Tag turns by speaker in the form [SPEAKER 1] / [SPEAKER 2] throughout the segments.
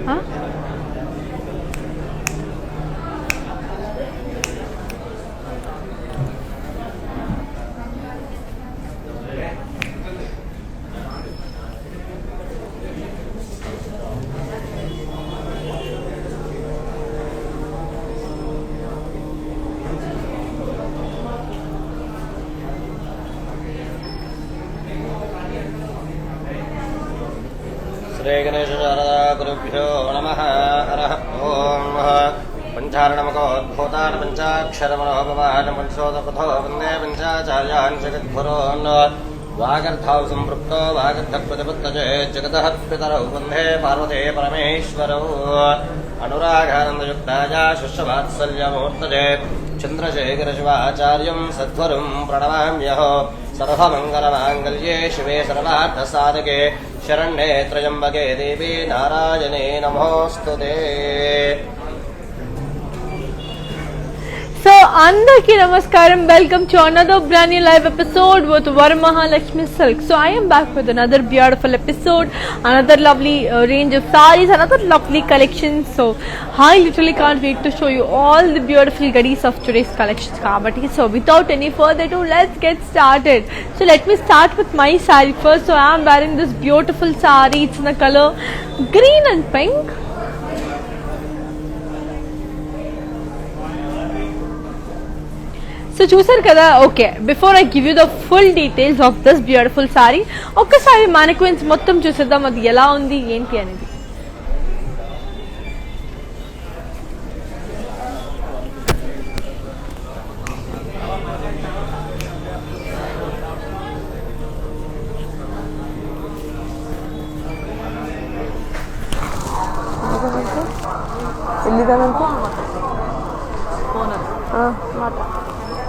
[SPEAKER 1] Huh?
[SPEAKER 2] Shri Ganesh Sharda गुरुभ्यो नमः हरः ओम् पंचारणमकोद्भूतान् पंचाक्षरमनोभवान् पंचोदपथो वन्दे पंचाचार्यान् जगद्गुरोन् वागर्थौ सम्पृक्तो वागर्थप्रतिपत्तये जगतः पितरौ वन्दे पार्वती परमेश्वरौ अनुरागानन्दयुक्ताय शिष्यवात्सल्यमूर्तये चन्द्रशेखरशिवाचार्यं सद्गुरुं प्रणमाम्यहो सर्वमङ्गलमाङ्गल्ये शिवे सर्वार्थसाधके शरण्ये त्र्यम्बके देवी नारायणे नमोस्तुते.
[SPEAKER 1] So, Andaki Namaskaram, welcome to another brand new live episode with Varamahalakshmi Silk. So, I am back with another beautiful episode, another lovely range of sarees, another lovely collection. So, I literally can't wait to show you all the beautiful goodies of today's collections. So, without any further ado, let's get started. So, let me start with my saree first. So, I am wearing this beautiful saree. It's in the color green and pink. So చూసారు కదా. Okay, before I give you the full details of this beautiful sorry, ఒక్కసారి మానిక్వీన్స్ మొత్తం చూసేద్దాం అది ఎలా ఉంది ఏంటి అనేది.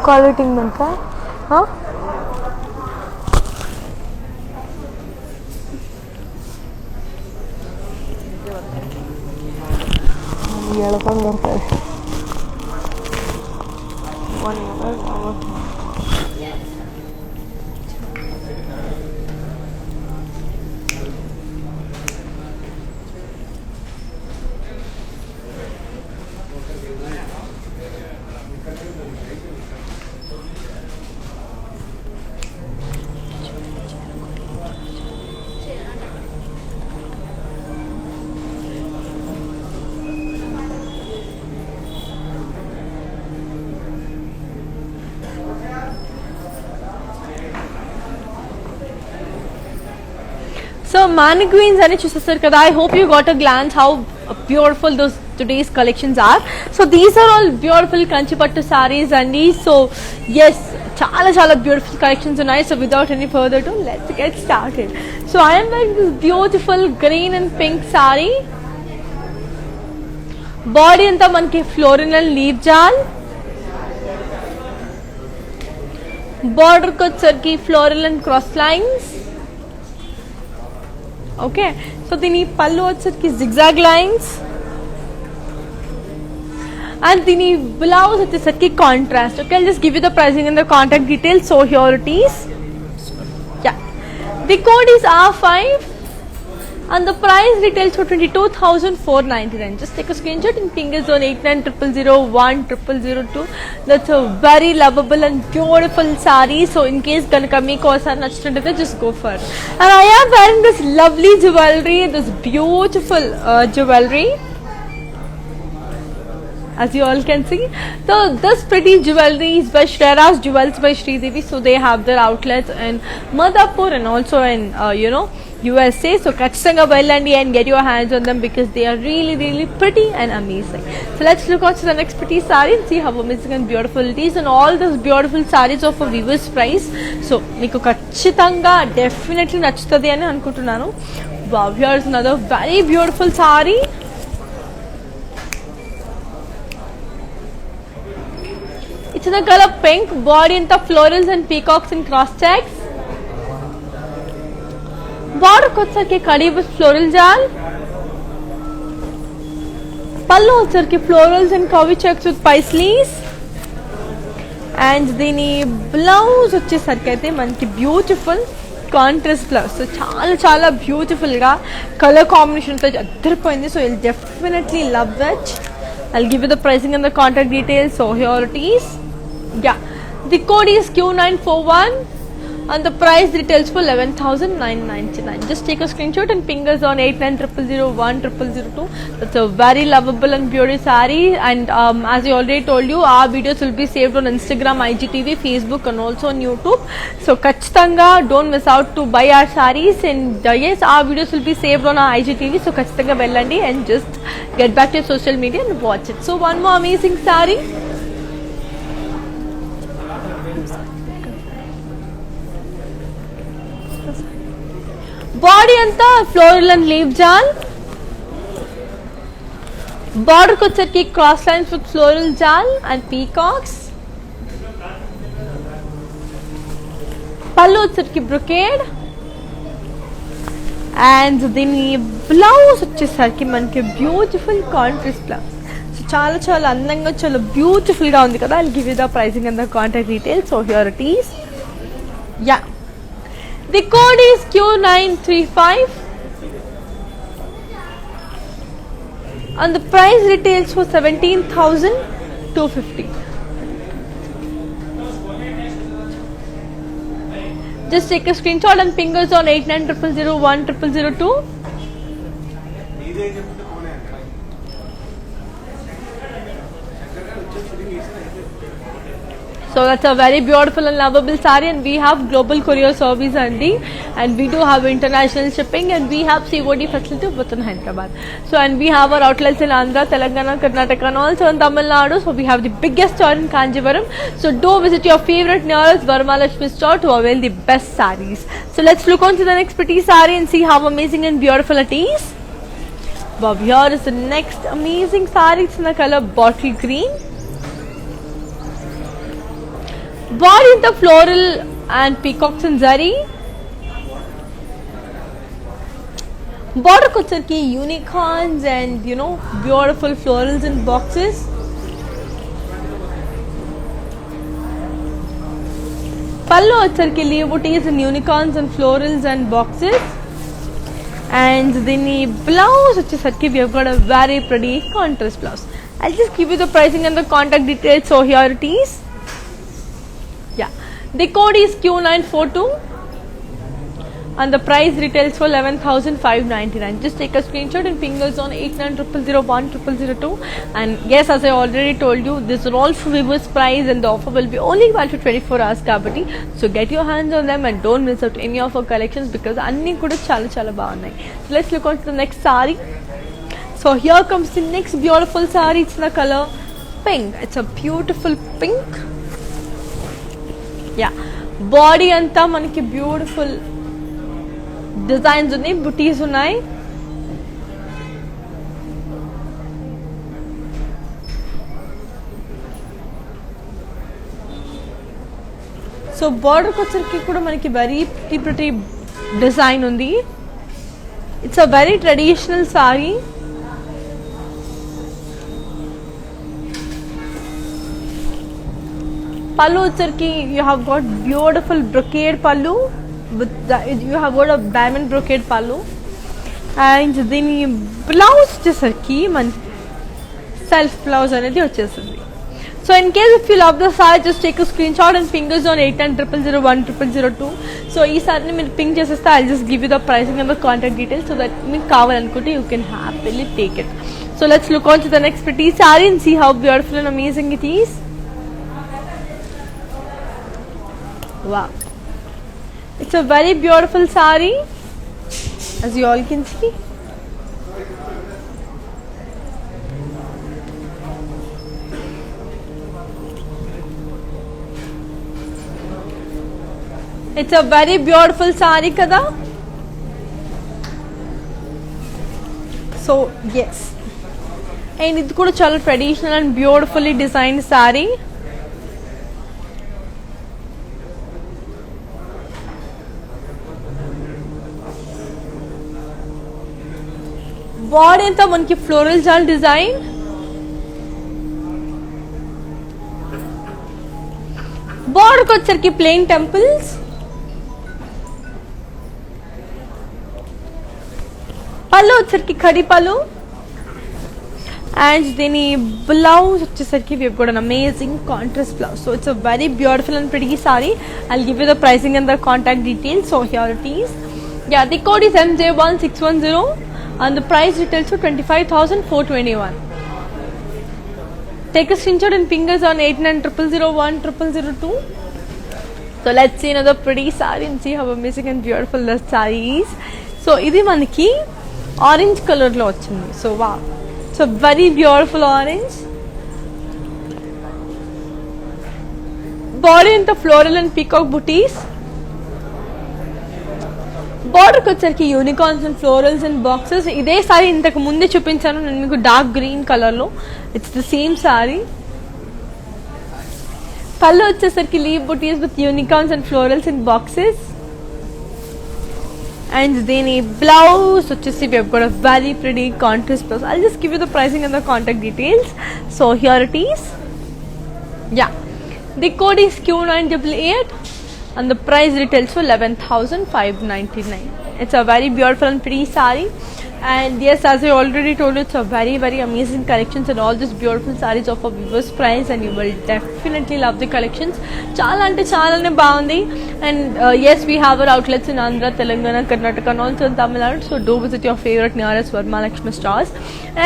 [SPEAKER 1] क्वालिटी बनता हाँ ಎಳ್ಕೊಂಡು ಬರ್ತಾರೆ. So mannequins ani chusesaru kada. I hope you got a glance how beautiful those today's collections are. So these are all beautiful kanchipattu sarees andi. So yes, చాలా beautiful collections ఉన్నాయి. So without any further ado, let's get started. So I am wearing this beautiful green and pink saree. Body anta manki floral and leaf jal. Border ko వచ్చేసరికి floral and cross lines. Okay, so దీని పళ్ళు వచ్చేసరికి zigzag lines and దీని blouse వచ్చేసరికి contrast. Okay, I'll just give you the pricing and the contact details. So here it is. Yeah, the code is R5 and the price retails for 22,499. Just take a screenshot and ping us on 8900010002. That's a very lovable and beautiful saree. So in case ganaka meeku osari nachituntade, just go for it. And I am wearing this lovely jewelry, this beautiful jewelry, as you all can see. So this pretty jewelry is by Shreyas Jewels by Sridevi. So they have their outlets in Madhapur and also in USA. So ఖచ్చితంగా వెళ్ళండి and get your hands on them because they are really pretty and amazing. So let's look on to the next pretty saree and see how amazing and beautiful it is. And all those beautiful sarees of a viewers price. So మీకు ఖచ్చితంగా definitely నచ్చుతుంది అని అనుకుంటున్నాను. Wow, here's another very beautiful saree. It's in the color pink. Body into florals and peacocks and cross checks. Border వచ్చేసరికి కడి with floral jal. పళ్ళు వచ్చేసరికి florals and curvy checks with paisleys. And దీని blouse వచ్చేసరికి అయితే మనకి beautiful contrast blouse. So చాలా చాలా బ్యూటిఫుల్గా కలర్ కాంబినేషన్తో అద్దరిపోయింది. So you'll definitely love it. I'll give you the pricing and the contact details. So here it is. Yeah, the code is Q941 and the price details for 11,999. Just take a screenshot and ping us on 8900010002. That's a very lovable and beautiful saree. And as I already told you, our videos will be saved on Instagram, IGTV, Facebook and also on YouTube. So kachitanga don't miss out to buy our sarees. And yes, our videos will be saved on our IGTV. So kachitanga vellandi and just get back to your social media and watch it. So one more amazing saree. Body అంతా floral and leaf jaal. బార్డర్కి వచ్చరికి cross lines with floral jaal and peacocks. పళ్ళు వచ్చరికి brocade. And దీని blouse వచ్చేసరికి మనకి beautiful contrast blouse. So చాలా చాలా అందంగా చాలా బ్యూటిఫుల్గా ఉంది కదా. I'll give you the pricing and the contact details. So here it is. Yeah, the code is Q935 and the price retails for 17,250. Just take a screenshot and ping us on 8900010002. So that's a very beautiful and lovable saree, and we have global courier service and we do have international shipping, and we have COD facility both in Hyderabad. So and we have our outlets in Andhra, Telangana, Karnataka and also in Tamil Nadu. So we have the biggest store in Kanjivaram. So do visit your favorite nearest Varamalakshmi store to avail the best sarees. So let's look on to the next pretty saree and see how amazing and beautiful it is. Wow, here is the next amazing saree. It's in the color bottle green. Body in the floral and peacocks and zari. Border kuchar unicorns and beautiful florals in boxes. Pallu achar ke liye booties and unicorns and florals and boxes. And then the blouse achesarki we have got a very pretty contrast blouse. I'll just give you the pricing and the contact details. So here it is. Yeah, the code is Q942 and the price retails for 11,599. Just take a screenshot and ping us on 8900010002. And yes, as I already told you, this is all Vivo's price and the offer will be only valid for 24 hours kabatti. So get your hands on them and don't miss out any of our collections because anni kuda chala chala baagunnai. So let's look on to the next saree. So here comes the next beautiful saree. It's in the color pink. It's a beautiful pink. Yeah, body anta manaki beautiful designs unnai, booties unnai. So border kochirki kuda manaki very pretty design undi. It's a very traditional saree. Pallu ucharki you have got beautiful brocade pallu with you have got a diamond brocade pallu, and then blouse వచ్చేసరికి మన self blouse అనేది వచ్చేస్తుంది. So in case if you love the saree, just take a screenshot and ping us on 8900010002. So ఈ సారీని మీరు ping చేసేస్తే I'll just give you the pricing and the contact details so that మీకు కావాలనుకుంటే you can happily take it. So let's look on to the next pretty saree and see how beautiful and amazing it is. Wow, it's a very beautiful saree, as you all can see. It's a very beautiful saree kada. So yes, and ఇది కూడా చాలా traditional and beautifully designed saree. Body అంతా మనకి floral జాల్ design. బార్డర్కి వచ్చరికి plain temples. పళ్ళు వచ్చరికి ఖడి పళ్ళు అండ్ దీని బ్లౌజ్ వచ్చేసరికి we've got an amazing contrast blouse, so it's a very beautiful and pretty saree. I'll give you the pricing and the contact details. So here it is. Yeah, the code is MJ1610 and the price retails for 25,421. Take a screenshot and fingers on 8900010002. So let's see another pretty saree and see how amazing and beautiful the saree is. So ఇది మనకి orange colour లో వచ్చింది. So వా, so very beautiful orange. Body అంతా floral and peacock బుటీస్. బార్డర్కి వచ్చరికి unicorns and florals and boxes. ఇదే sorry ఇంతకు ముందే చూపించాను నేను మీకు డార్క్ గ్రీన్ కలర్ లో. It's the same sorry. పళ్ళు వచ్చేసరికి leave buttis with unicorns and florals and boxes. And దీని బ్లౌజ్ వచ్చేసి we have got a very pretty contrast blouse. I'll just give you the pricing and the contact details. So here it is. Yeah, the code is Q988 and the price retails for 11,599. It's a very beautiful and pretty saree. And yes, as I already told you, it's a very very amazing collections and all these beautiful sarees of a viewers price, and you will definitely love the collections. Chala ante chalaane baagundi. And yes, we have our outlets in Andhra, Telangana, Karnataka and also in Tamil Nadu, so do visit your favorite nearest Varmalakshmi stores.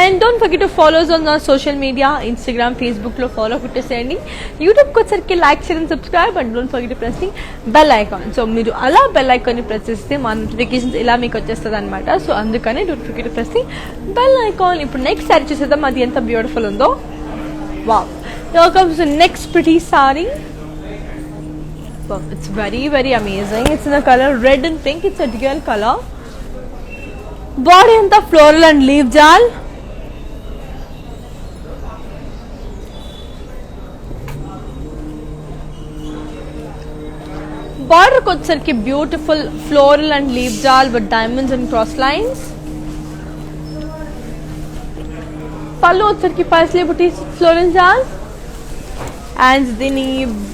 [SPEAKER 1] And don't forget to follow us on our social media, Instagram, Facebook lo follow kutteseyandi. YouTube ko sarki like, share and subscribe, and don't forget to press the bell icon. So మీరు అలా bell icon ని press చేస్తే మా notifications ఇలా మీకు వచ్చేస్తుంది అనమాట. So అందుకనే don't forget to press the bell icon. ఇప్పుడు నెక్స్ట్ సారీ చూసేద్దాం, అది ఎంత బ్యూటిఫుల్ ఉందో. Wow, here comes the next pretty saree. Wow, it's very very amazing. It's in the color red and pink. It's a dual color. Body anta floral and leaf jal. Border ko వచ్చరికి beautiful floral and leaf jal with diamonds and cross lines. పళ్ళు వచ్చరికి parsley booties floral jal. And దీని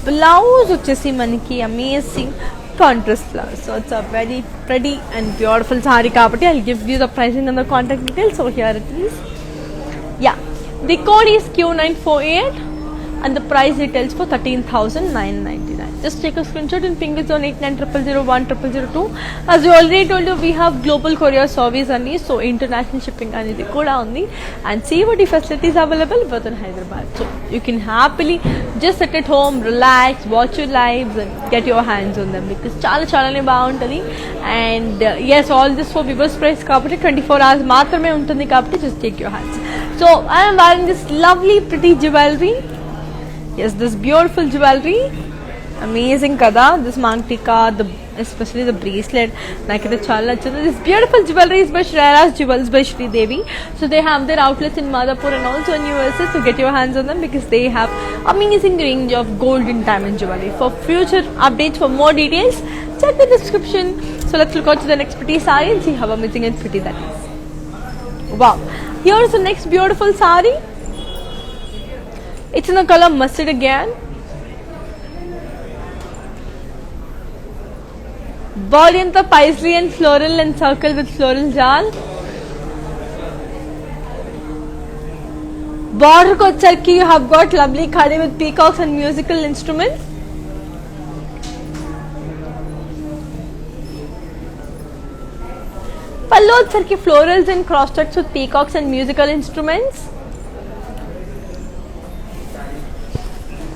[SPEAKER 1] blouse వచ్చేసి మనకి amazing contrast blouse. So it's a very pretty and beautiful saree కాబట్టి I give you the pricing and the contact details. So here it is. Yeah, the code is Q948 and the price retails for 13,999. Just take a screenshot and ping it on 8900010002. As we already told you, we have global courier service only, so international shipping అనేది కూడా ఉంది. And COD facilities available within Hyderabad. So you can happily just sit at home, relax, watch your lives and get your hands on them because చాలానే బాగుంటుంది. And yes, all this for viewers price కాబట్టి 24 hours మాత్రమే ఉంటుంది కాబట్టి just take your hands. So I am wearing this lovely pretty jewelry. Yes, this beautiful jewelry, amazing kada. This mantika, especially the bracelet, naikide chala nachindi. This beautiful jewelry is by Shreyas Jewels by Shri Devi. So they have their outlets in Madhapur and also in USA. So get your hands on them because they have amazing range of gold and diamond jewelry. For future updates, for more details, check the description. So let's look out to the next pretty saree and see how amazing and pretty that is. Wow, here is the next beautiful saree. It's in the color mustard again. Body anta paisley and floral and circle with floral jal. Border ko వచ్చరికి you have got lovely khadi with peacocks and musical instruments. Pallu వచ్చరికి florals and cross stitch with peacocks and musical instruments.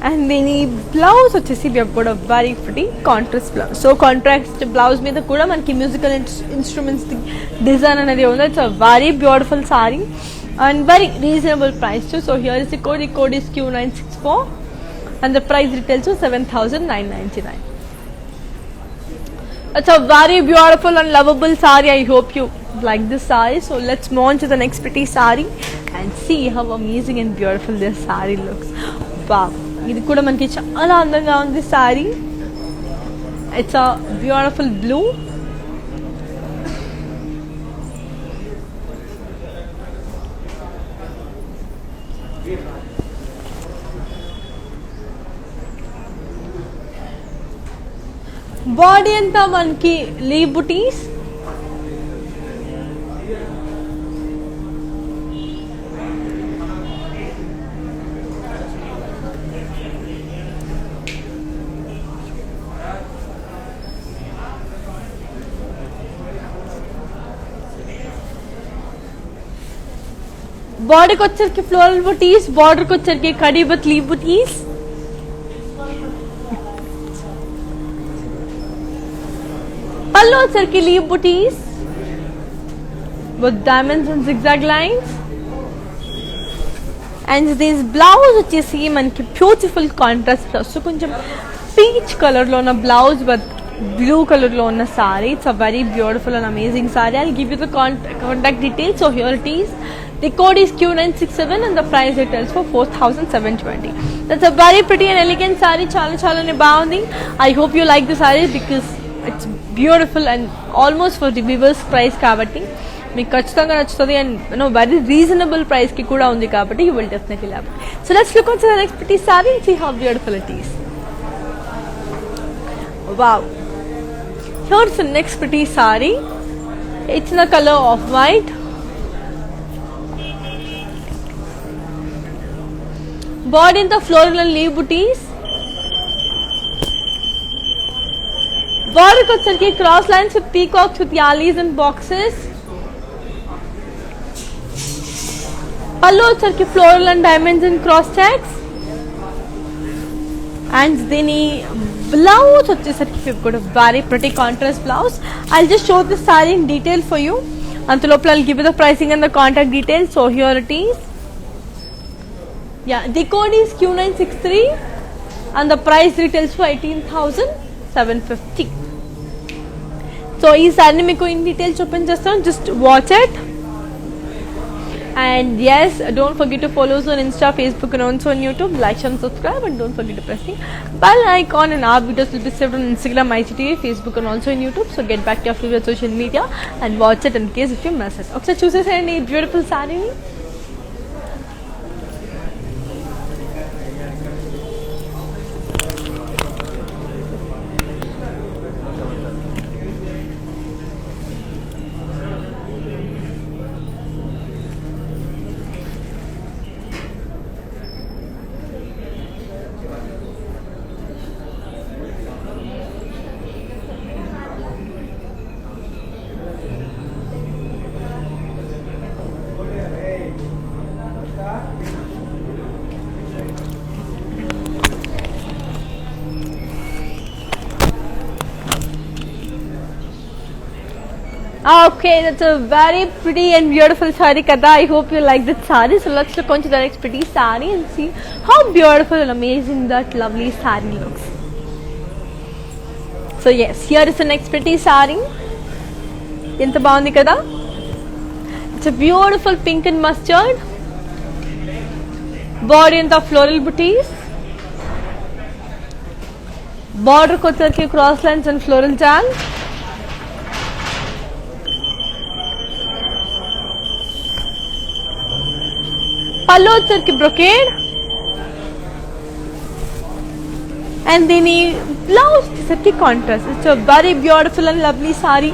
[SPEAKER 1] And దీని blouse వచ్చేసి we have got a very pretty contrast blouse. So contrast blouse మీద కూడా మనకి musical instruments design అనేది ఉంది. It's a very beautiful sorry and very reasonable price too. So here is the code is Q964 and the price retails to 7,999. It's a very beautiful and lovable saree. I hope you like this saree. So let's move on to the next pretty saree and see how amazing and beautiful this saree looks. Wow, ఇది కూడా మనకి చాలా అందంగా ఉంది sorry. It's a beautiful blue. Body అంతా మనకి leave బుటీస్. బాడీకి వచ్చరికి ఫ్లోరల్ బుటీస్, బార్డర్కి వచ్చరికి కడీ విత్ లీవ్ బుటీస్. పళ్ళు వచ్చరికి leave buttis with diamonds and zigzag lines. And this blouse వచ్చేసి మనకి బ్యూటిఫుల్ కాంట్రాస్ట్ బ్లౌజ్. సో కొంచెం పీచ్ కలర్ లో ఉన్న బ్లౌజ్ విత్ బ్లూ కలర్ లో ఉన్న sorry. It's a very beautiful and amazing sorry. I give you the contact details. So here it is. The code is Q967 and the price retails for 4,720. That's a very pretty and elegant saree. Chala baagundi. I hope you like the saree because it's beautiful and almost for the viewers price kabatti meeku kachithanga nachutadi and very reasonable price ki kuda undi kabatti you will definitely love it. So let's look into the next pretty saree and see how beautiful it is. Wow. Here's the next pretty saree. It's in the color of white. Body in the floral and leaf booties. Border వచ్చరికి cross lines with peacocks with yalis and boxes. పళ్ళు వచ్చరికి floral and diamonds and cross checks. And దీని blouse వచ్చేసరికి we've got a very pretty contrast blouse. I'll just show this saree in detail for you. అంతలోపల I'll give you the pricing and the contact details. So here it is. Yeah, the code is Q963 and the price retails for 18,750. So ee saree meeku in detail చూపించేస్తాను. Just watch it. And yes, don't forget to follow us on Insta, Facebook and also on YouTube. Like and subscribe and don't forget to press the bell icon, and our videos will be saved on Instagram, IGTV, Facebook and also on YouTube. So get back to your favorite social media and watch it in case if you miss it. Okay, చూసేసేయండి ఈ beautiful saree. Okay, that's a very pretty and beautiful saree kada. I hope you like that saree. So let's look onto the next pretty saree and see how beautiful and amazing that lovely saree looks. So yes, here is the next pretty saree. Enta baagundi kada. It's a beautiful pink and mustard. Body in the floral booties. Border kotarki cross lines and floral jal. పళ్ళు వచ్చరికి brocade and దీని blouse వచ్చరికి contrast. It's a very beautiful and lovely sorry.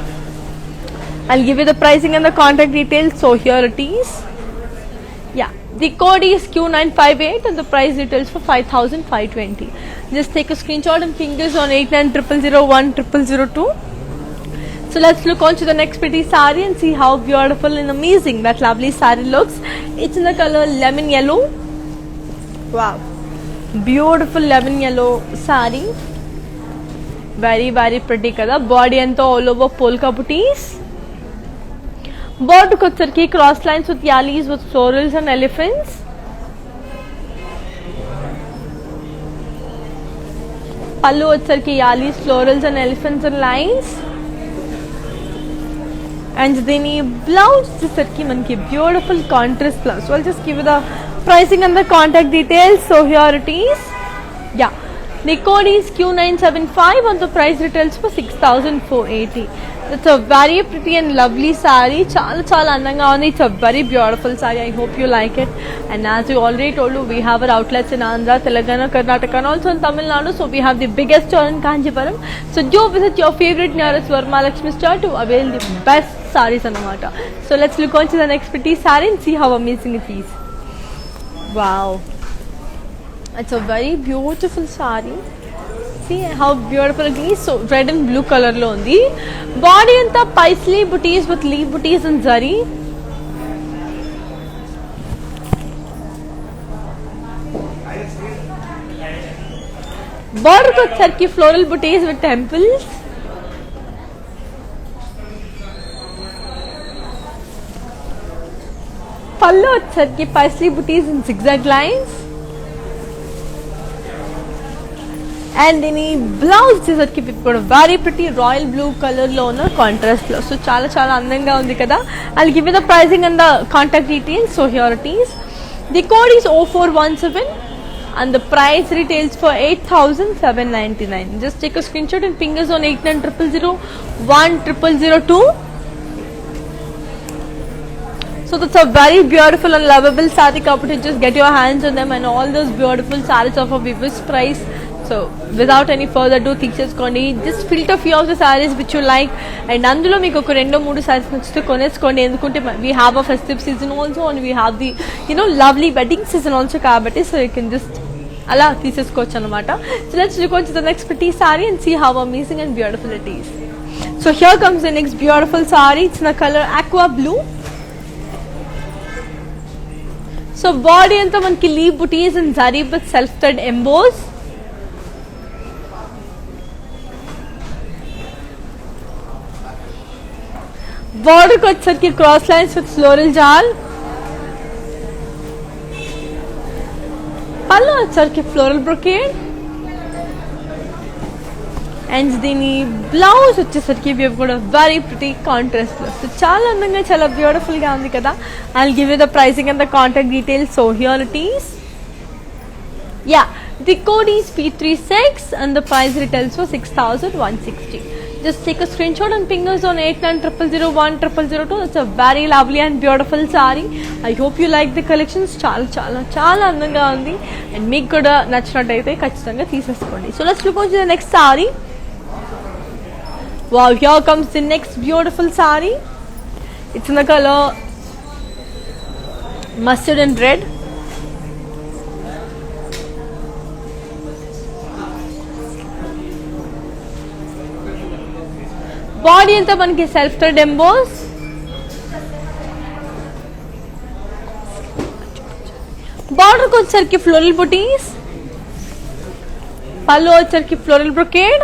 [SPEAKER 1] I'll give you the pricing and the contact details. So here it is. Yeah, the code is Q958 and the price details for 5,520. Just take a screenshot and fingers on 8900010002. So let's look on to the next pretty saree and see how beautiful and amazing that lovely saree looks. It's in the color lemon yellow. Wow, beautiful lemon yellow saree. Very very pretty kada. Body anta all over polka booties. Border kotarki cross lines with yalis with florals and elephants. Pallu వచ్చరికి yalis, florals and elephants and lines. And then blouse వచ్చేసరికి మనకి beautiful contrast blouse. So I'll just give you the pricing and the contact details. So here it is. Yeah, the code is Q975 and the price retails for 6,480. It's a very pretty and lovely saree. Chala andanga undi. It's a very beautiful saree. I hope you like it. And as we already told you, we have our outlets in Andhra, Telangana, Karnataka and also in Tamil Nadu. So we have the biggest store in Kanjipuram. So do visit your favorite nearest Varmalakshmi store to avail the best sarees anamata. So let's look on to the next pretty saree and see how amazing it is. Wow, it's a very beautiful saree. See how beautiful it is. So red and blue color lo undi. Body anta paisley booties with leaf booties and zari. Border వచ్చేసరికి floral buttis with temples. పళ్ళు వచ్చేసరికి Paisley buttis in zigzag lines. And దీని blouse వచ్చేసరికి ఇప్పుడు very pretty royal blue colour లో ఉన్న contrast లో. So చాలా చాలా అందంగా ఉంది కదా. I'll give you the pricing and the contact details. So here it is. The code is 0417 and the price retails for 8,799. Just take a screenshot and ping us on 8900010002. So that's a very beautiful and lovable saree company. Just get your hands on them and all those beautiful sarees of a vivid price. So without any further ado, తీసేసుకోండి. Just filter few of the sarees which you like and అందులో మీకు ఒక 2-3 sarees నచ్చితే కొనేసుకోండి. ఎందుకంటే we have a festive season also and we have the lovely wedding season also కాబట్టి so you can just అలా తీసేసుకోవచ్చు అనమాట. So let's look on to the next pretty saree and see how amazing and beautiful it is. So here comes the next beautiful saree. It's in the color aqua blue. So body అంతా మనకి leave buttis and zari with self thread emboss. బార్డర్కి వచ్చేసరికి cross lines with floral జాల్. పళ్ళు వచ్చేసరికి floral brocade. And దీని blouse వచ్చేసరికి కూడా వెరీ ప్రిటీ కాంట్రాస్ట్ లో. సో చాలా అందంగా చాలా బ్యూటిఫుల్ గా ఉంది కదా. I will give you the pricing and the contact details. So here it is. Yeah, the code is P36 and the price retails for 6,160. Just take a screenshot and ping us on 8900010002. That's a very lovely and beautiful saree. I hope you like the collections. చాలా చాలా చాలా అందంగా ఉంది and మీకు కూడా నచ్చినట్టయితే ఖచ్చితంగా తీసేసుకోండి. So let's look on to the next saree. Wow, here comes the next beautiful saree. It's in the color mustard and red. Body అంతా మనకి సెల్ఫ్ థ్రెడ్ ఎంబోస్. బార్డర్కి వచ్చేసరికి ఫ్లోరల్ బుటీస్. పళ్ళు వచ్చేసరికి ఫ్లోరల్ బ్రొకేడ్.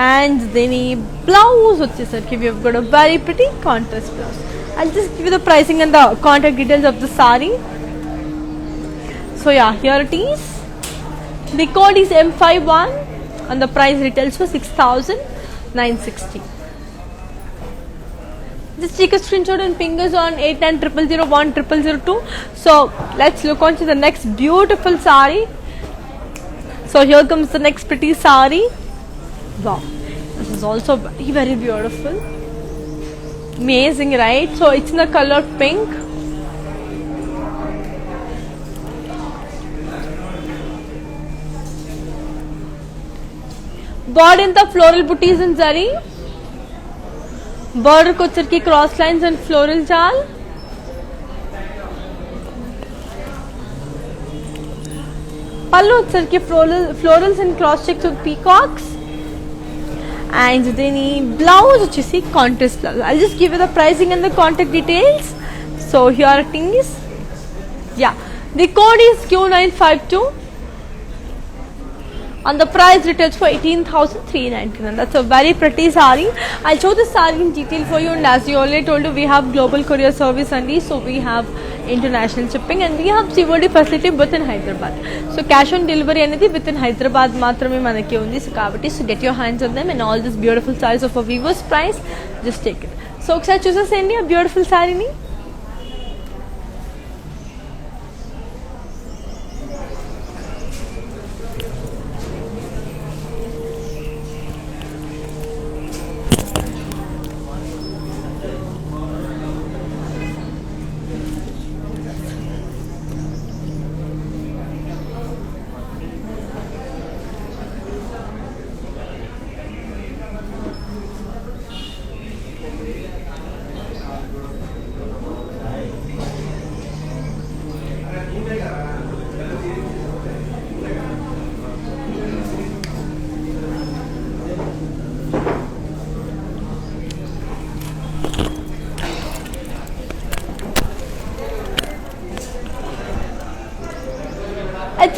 [SPEAKER 1] అండ్ దీని బ్లౌజ్ వచ్చేసరికి we have got a very pretty contrast blouse. I'll just give you the pricing and the contact details of the saree. So yeah, here it is. The code is M51 and the price retails for 6,960. Just take a screenshot and ping us on 8900010002. So let's look on to the next beautiful saree. So here comes the next pretty saree. Wow, this is also very very beautiful. Amazing, right? So it's in the color pink. Body in the floral booties and zari. Border ko chirki cross lines and floral jal. Pallu chirki florals and cross checks with peacocks. And then blouse వచ్చేసి contrast blouse. I'll just give you the pricing and the contact details. So here it is. Yeah, the code is Q952 and the price retails for 18,399. That's a very pretty saree. I'll show the saree in detail for you, and as you already told you, we have global courier service only, so we have international shipping and we have COD facility within Hyderabad. So cash on delivery అనేది within Hyderabad మాత్రమే మనకి ఉంది. So కాబట్టి so get your hands on them and all this beautiful sarees of a viewers price, just take it. So ఒకసారి చూసేసేయండి ఆ beautiful సారీని.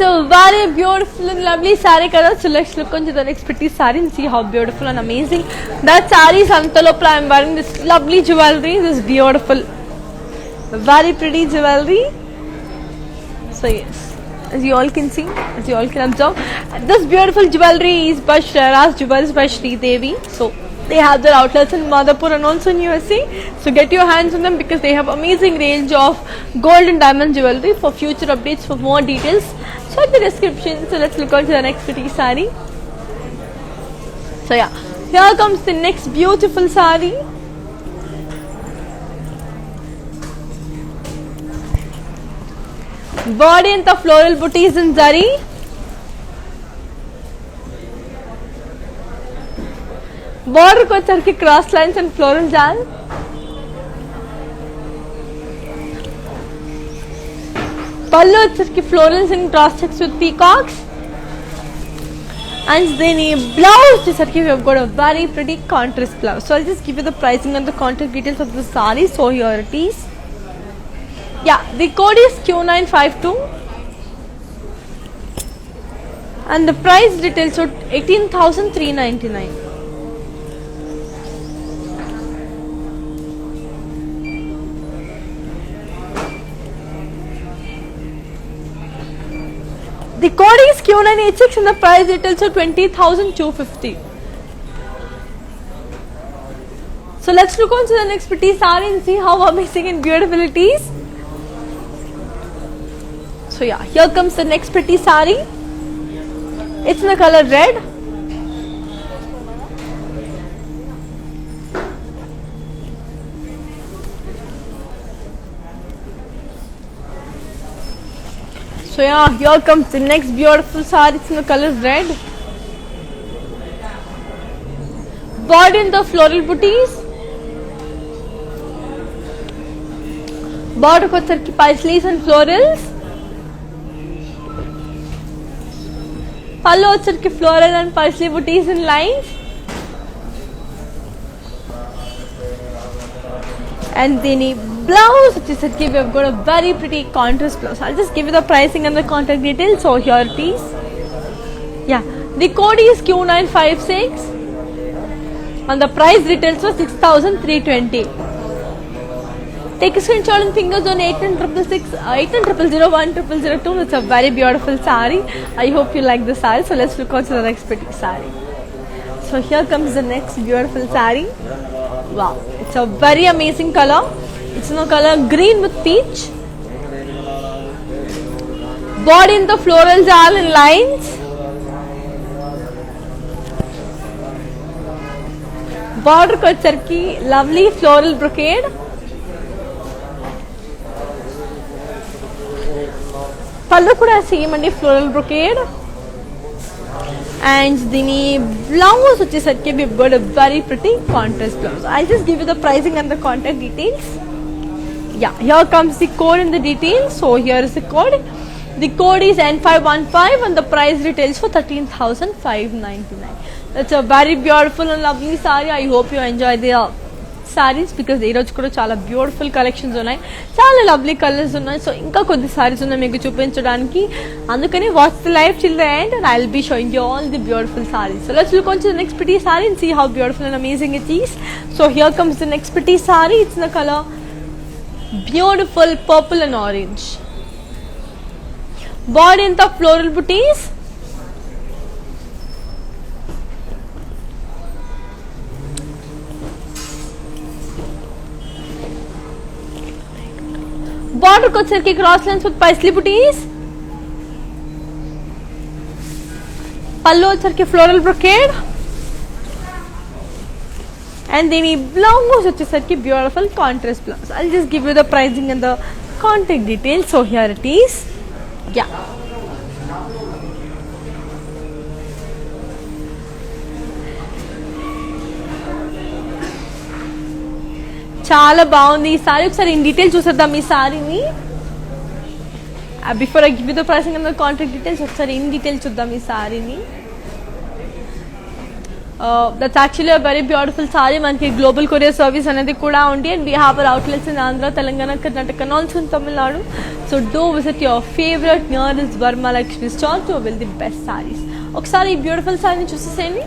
[SPEAKER 1] It's a very beautiful and lovely saree color. So let's look into the next pretty saree and see how beautiful and amazing that saree is. Antalopla, I'm wearing this lovely jewelry. This beautiful, very pretty jewelry. So yes, as you all can see, as you all can observe, this beautiful jewelry is by Shreya's Jewels by Sri Devi. So they have their outlets in Madhapur and also in USA. So get your hands on them because they have amazing range of gold and diamond jewelry. For future updates, for more details, check the description. So let's look on to the next pretty saree. So yeah, here comes the next beautiful saree. Body and the floral booties in zari. Border को चढ़ के cross lines and floral जाल. पल्लू चढ़ के florals and cross checks with peacocks. And then a blouse to we have got a very pretty contrast blouse. So I'll just give you the pricing and the contact details of the saree. So here it is. Yeah, the code is Q952 and the price details are 18,399. The code is Q986 and the price details are 20,250. So let's look on to the next pretty saree and see how amazing and beautiful it is. So yeah, here comes the next pretty saree. It's in the color red. So yeah, here comes the next beautiful saree. It's in the color red. Body in the floral booties. Border को चरखी paisleys and florals. Pallu Charkhi floral and paisley booties in lines. And then a blouse, which is we have got a very pretty contrast blouse. I'll just give you the pricing and the contact details. So here it is. Yeah, the code is Q956 and the price details was 6,320. Take a screenshot and fingers on 8966, It's a very beautiful saree. I hope you like the saree. So let's look on to the next pretty saree. So here comes the next beautiful saree. Wow, it's a very amazing color. It's in the color green with peach. Body in the floral jal in lines. Border ko charki, lovely floral brocade. Pallu kuda same and floral brocade. And the blouse which is we've got a very pretty contrast blouse. I'll just give you the pricing and the contact details. Yeah, here comes the code in the details. So here is the code. The code is N515 and the price retails for 13,599. That's a very beautiful and lovely saree. I hope you enjoy the sarees because ఈ రోజు కూడా చాలా beautiful collections ఉన్నాయి, చాలా lovely colours ఉన్నాయి. So ఇంకా కొద్ది సారీస్ ఉన్నాయి మీకు చూపించడానికి, అందుకని watch the live till the end and I'll be showing you all the beautiful sarees. So let's look on to the next pretty saree and see how beautiful and amazing it is. So here comes the next pretty saree. It's in the color beautiful purple and orange. Body in the floral booties. Border को चरखी cross lines with paisley booties. Pallu Charkhi floral brocade. And then the blouse వచ్చేసరికి beautiful contrast blouse. I'll just give you the pricing and the contact details. So here it is. Yeah. చాలా బాగుంది ఈ sorry. ఒకసారి in detail చూసేద్దాం ఈ సారీని. Before I give you the pricing and the contact details ఒకసారి in detail చూద్దాం ఈ సారీని. That's actually a very beautiful saree. మనకి గ్లోబల్ కొరియర్ సర్వీస్ అనేది కూడా ఉంది. And we have our outlets in Andhra, Telangana, Karnataka, and also in Tamil Nadu. So do visit your favourite nearest Varamahalakshmi stall to will the best sarees. ఒకసారి ఈ బ్యూటిఫుల్ సారీని చూసేసేయండి.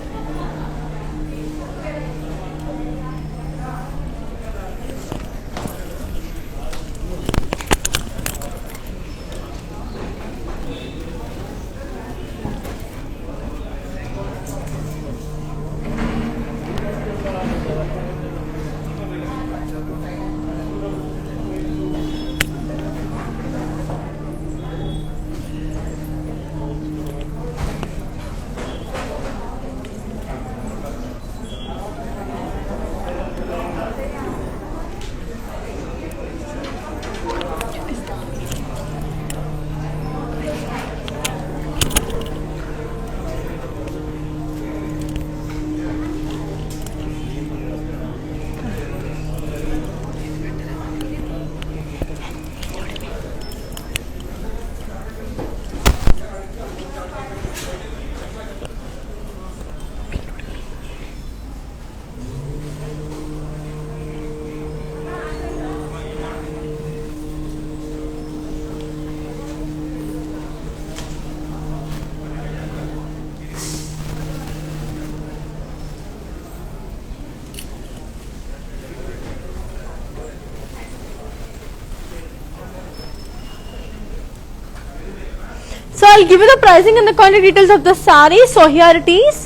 [SPEAKER 1] So I'll give you the pricing and the quantity details of the saree. So here it is.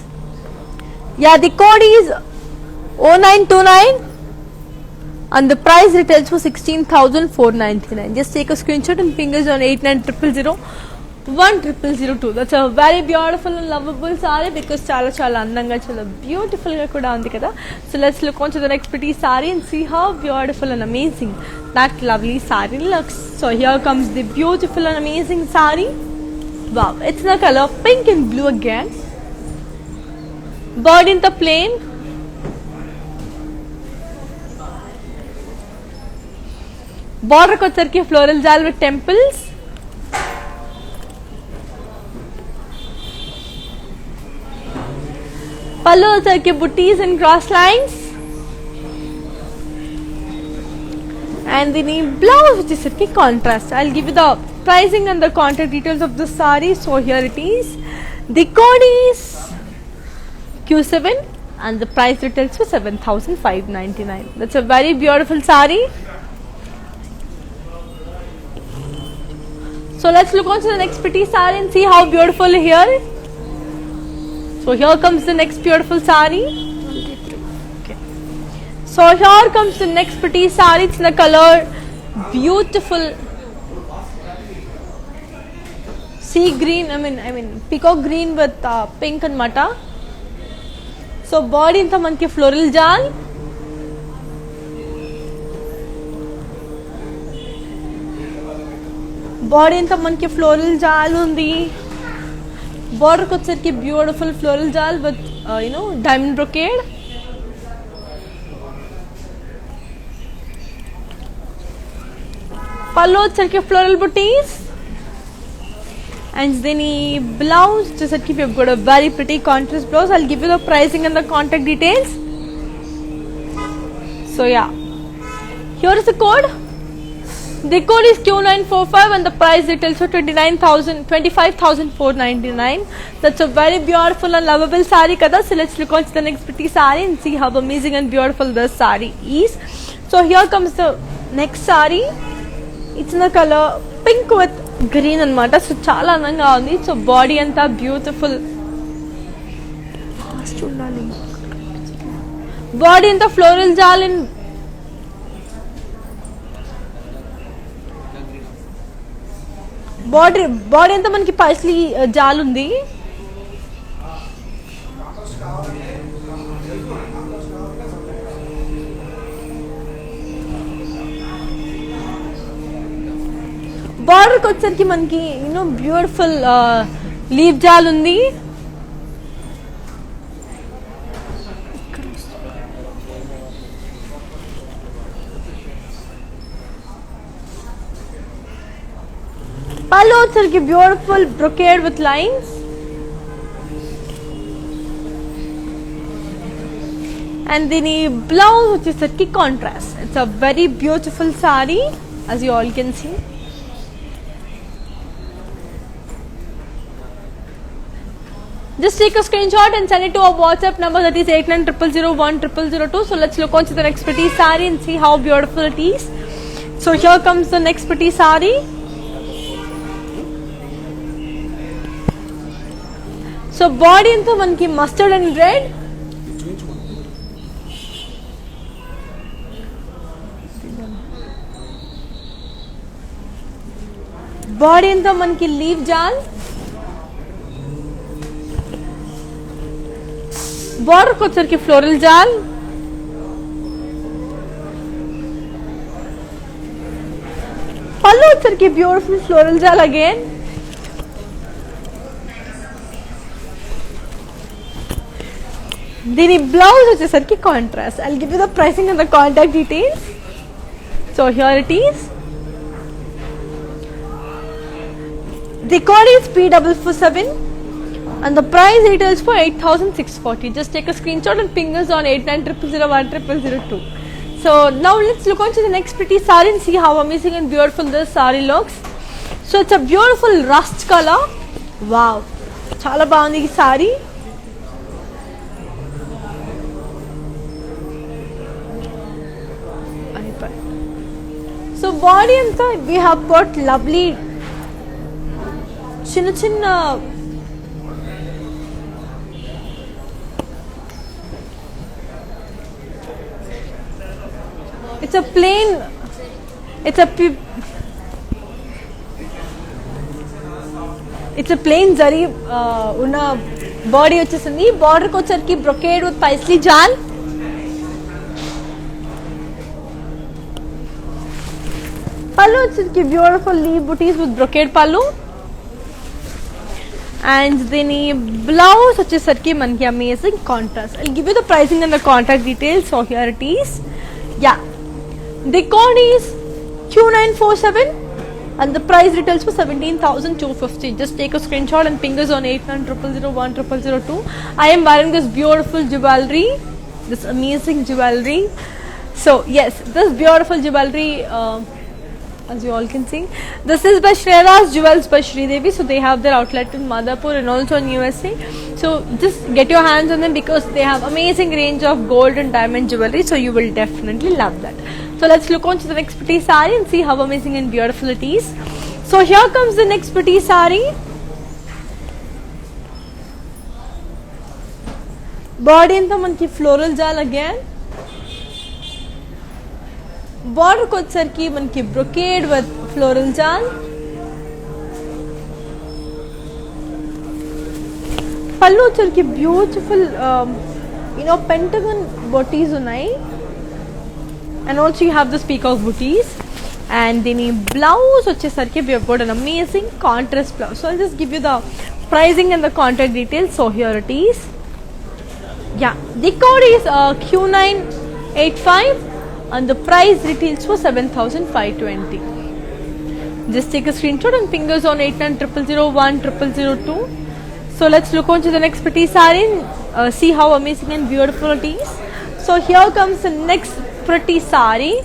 [SPEAKER 1] Yeah, the code is 0929 and the price retails for 16,499. Just take a screenshot and ping us on 8900010002. That's a very beautiful and lovable saree because chala andanga, chala beautiful ga kuda undi kada. So let's look on to the next pretty saree and see how beautiful and amazing that lovely saree looks. So here comes the beautiful and amazing saree. Wow, it's the color pink and blue again. Bird in the plain. Border kotsarki floral jal with temples. Pallu kotsarki butties and cross lines. And the blouse which is a contrast. I'll give you the pricing and the contact details of the saree. So here it is. The code is Q7 and the price retails for 7,599. That's a very beautiful saree. So let's look on to the next pretty saree and see how beautiful here. So here comes the next beautiful saree. So here comes the next pretty saree. It's in the color beautiful sea green. I mean peacock green with pink and mata. So body inta manki floral jal. Body inta manki floral jal undi. Border kotsarki beautiful floral jal with diamond brocade. Pallu వచ్చరికి floral booties. And then blouse, just like we've got a very pretty contrast blouse. I'll give you the pricing and the contact details. So yeah, here is the code. The code is Q945 and the price retails for 25,499. That's a very beautiful and lovable saree kada. So let's look on to the next pretty saree and see how amazing and beautiful this saree is. So here comes the next saree. It's in the color pink with green and mata. So chala andanga undi. So body anta beautiful. Body anta floral jal in body anta manki parsley jal undi. Border వచ్చరికి మనకి beautiful leave జాల్ ఉంది. పళ్ళు వచ్చరికి beautiful brocade with lines. and then a blouse which is a contrast. It's a very beautiful saree, as you all can see. Just take a screenshot and send it to our WhatsApp number, that is 8900010002. So let's look on to the next pretty saree and see how beautiful it is. So here comes the next pretty saree. So body into manki mustard and red. Body into manki leaf jal. Border को sir की floral जाल, पल्लू sir की beautiful floral जाल again, the blouse which is sir ki contrast. I'll give you the pricing and the contact details. So here it is. The code is P447 and the price retails for 8,640. Just take a screenshot and ping us on 8900010002. So now let's look on to the next pretty saree and see how amazing and beautiful this saree looks. So it's a beautiful rust color. Wow, chala baagundi ee saree. So body inside we have got lovely chinna it's a plain, it's a plain zari una body vachesindi. Border ko వచ్చరికి brocade with paisley jal. Pallu వచ్చరికి beautiful leaf booties with brocade pallu. And then blouse వచ్చేసరికి మనకి amazing contrast. I'll give you the pricing and the contact details. So here it is. Yeah, the code is Q947 and the price retails for 17,250. Just take a screenshot and ping us on 8900010002. I am wearing this beautiful jewelry, this amazing jewelry. So yes, this beautiful jewelry, as you all can see, this is by Shreyas Jewels by Sridevi. So they have their outlet in Madhapur and also in USA. So just get your hands on them because they have amazing range of gold and diamond jewelry. So you will definitely love that. So let's look on to the next pretty saree and see how amazing and beautiful it is. So here comes the next pretty saree. Body into manki floral jal again. Border ko వచ్చరికి మనకి brocade with floral jal. పల్లు వచ్చరికి beautiful pentagon booties ఉన్నాయి, and also you have this peacock booties. And then blouse వచ్చేసరికి we have got an amazing contrast blouse. So I'll just give you the pricing and the contact details. So here it is. Yeah, the code is Q985 and the price retails for 7,520. Just take a screenshot and ping us on 8900010002. So let's look on to the next pretty saree and see how amazing and beautiful it is. So here comes the next pretty saree.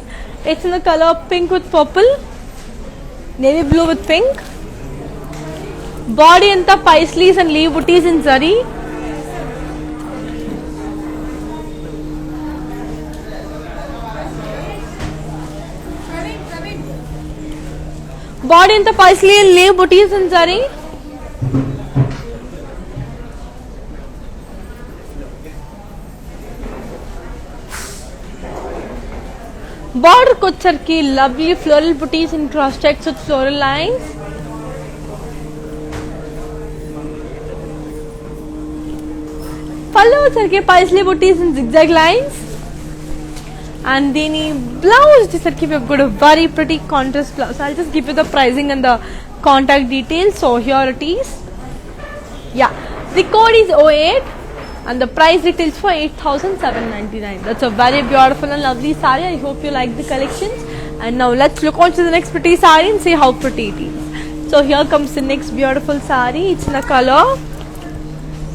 [SPEAKER 1] It's in the color pink with purple, navy blue with pink. Body anta paisleys and leaf booties in zari. Body anta paisley and leaf booties in zari. Border ko వచ్చరికి lovely floral booties in cross checks with floral lines. Pallu వచ్చరికి paisley booties in zigzag lines. And then blouse వచ్చరికి we have got a very pretty contrast blouse. I'll just give you the pricing and the contact details. So here it is. Yeah, the code is 08 and the price retails for 8,799. That's a very beautiful and lovely saree. I hope you like the collections. And now let's look on to the next pretty saree and see how pretty it is. So here comes the next beautiful saree. It's in a color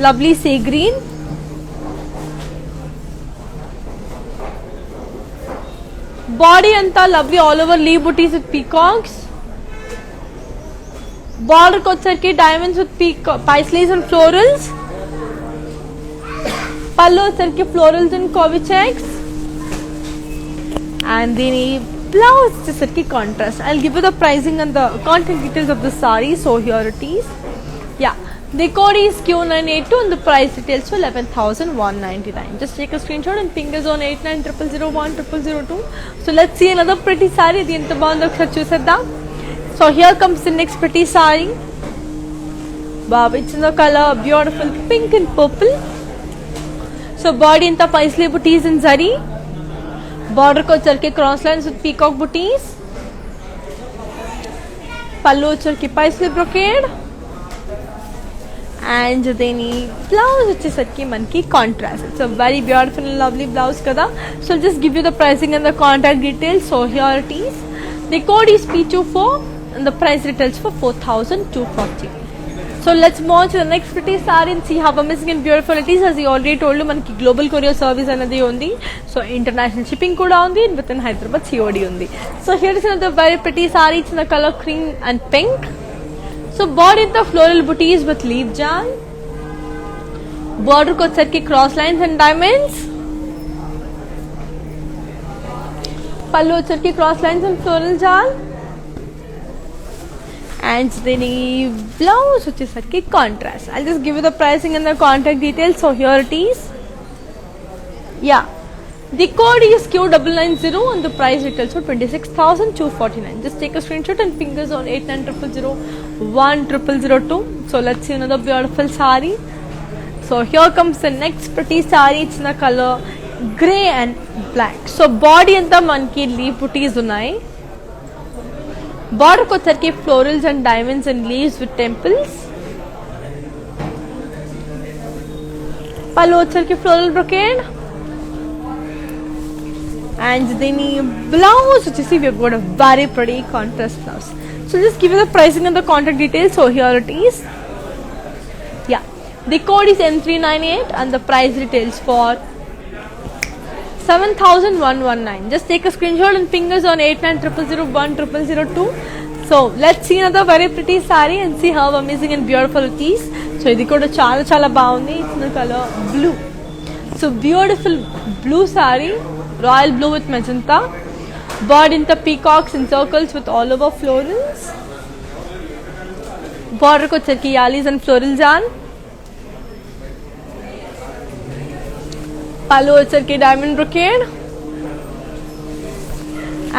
[SPEAKER 1] lovely sea green body అంతా lovely all over leave buttis with peacocks. Border కి వచ్చరికి diamonds with పైస్లీస్ and florals. పళ్ళు వచ్చరికి florals and కోవి checks. And దీని blouse వచ్చేసరికి contrast. I will give you the pricing and the contact details of the sorry. So here it is. Yeah, the code is Q982 and the price details for 11,199. Just take a screenshot and fingers on 8900010002. So let's see another pretty saree. Adi enta baagundo okasari chuseddam. So here comes the next pretty saree. Wow, it's in the color beautiful pink and purple. So body enta paisley booties in zari. Border ko charke cross lines with peacock booties. Pallu charke paisley brocade. And then blouse వచ్చేసరికి మనకి contrast. It's a very beautiful and lovely blouse కదా. So just give you the pricing and the contact details. So here it is. The code is P24 and the price retails for 4,240. So let's move on to the next pretty saree and see how amazing and beautiful it is. As I already told you, మనకి global courier service అనేది ఉంది. So international shipping కూడా ఉంది. With in Hyderabad COD ఉంది. So here is another very pretty saree. It's in the color cream and pink. So body the floral booties with leaf jal. Border ko sarki cross lines and diamonds. Pallu sarki cross lines and floral jal. And then blouse which is sarki contrast. I'll just give you the pricing and the contact details. So here it is. Yeah. The code is Q990 and the price retails for 26,249. Just take a screenshot and fingers on 8900010002. So let's see another beautiful saree. So here comes the next pretty saree. It's in the color grey and black. So body anta manki leaf booties unnai. Border ko sarki florals and diamonds and leaves with temples. Pallu sarki floral brocade. And then blouse which you see we've got a very pretty contrast blouse. So just give you the pricing and the contact details. So here it is. Yeah, the code is M398 and the price retails for 7,119. Just take a screenshot and fingers on 8900010002. So let's see another very pretty saree and see how amazing and beautiful it is. So ఇది కూడా చాలా చాలా బాగుంది. It's in the color blue. So beautiful blue saree. Royal blue with magenta. Body in the peacocks and circles with all over florals. Border ko charki yalis and floral jal. Pallu charki diamond brocade.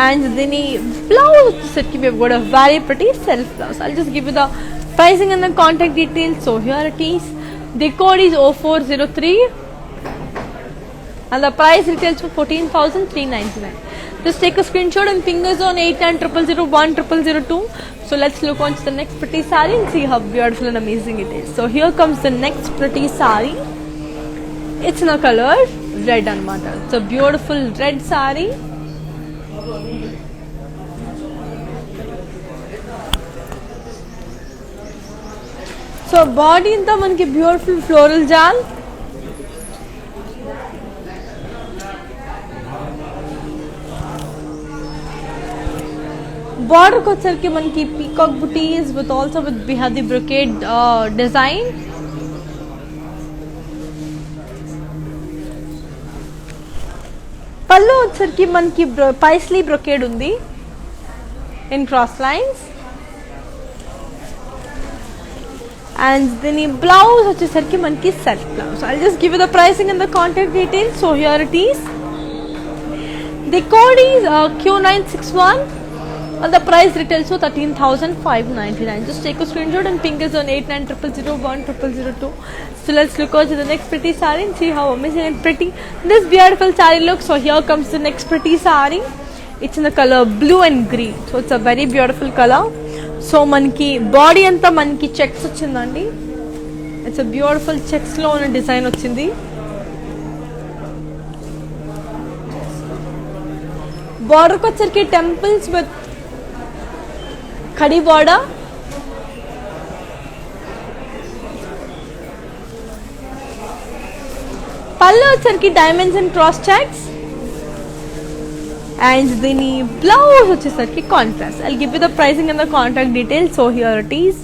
[SPEAKER 1] And then blouse charki we've got a very pretty self blouse. I'll just give you the pricing and the contact details. So here it is. The code is 0403. And the price retails for 14,399. Just take a screenshot and fingers on 8900010002. So let's look on to the next pretty saree and see how beautiful and amazing it is. So here comes the next pretty saree. It's in a color red and mother. It's a beautiful red saree. So body in the manki beautiful floral jal. Border ko charki manki peacock booties with also with bihadi brocade design. Pallu charki manki paisley brocade undi in cross lines. And then blouse వచ్చేసరికి మనకి self blouse. I'll just give you the pricing and the contact details. So here it is. The code is Q961 and the price retails for 13,599. Just take a screenshot and fingers on 8900010002. So let's look over to the next pretty saree and see how amazing and pretty this beautiful saree looks. So here comes the next pretty saree. It's in the color blue and green. So it's a very beautiful color. So మనకి body అంతా మనకి checks వచ్చిందండి. It's a beautiful checks లో ఉన్న design వచ్చింది. Border వచ్చరికి temples with khadi border. పళ్ళు వచ్చరికి diamonds and cross checks. and దీని బ్లౌజ్ వచ్చేసరికి contrast. I'll give you the pricing and the contact details. So here it is.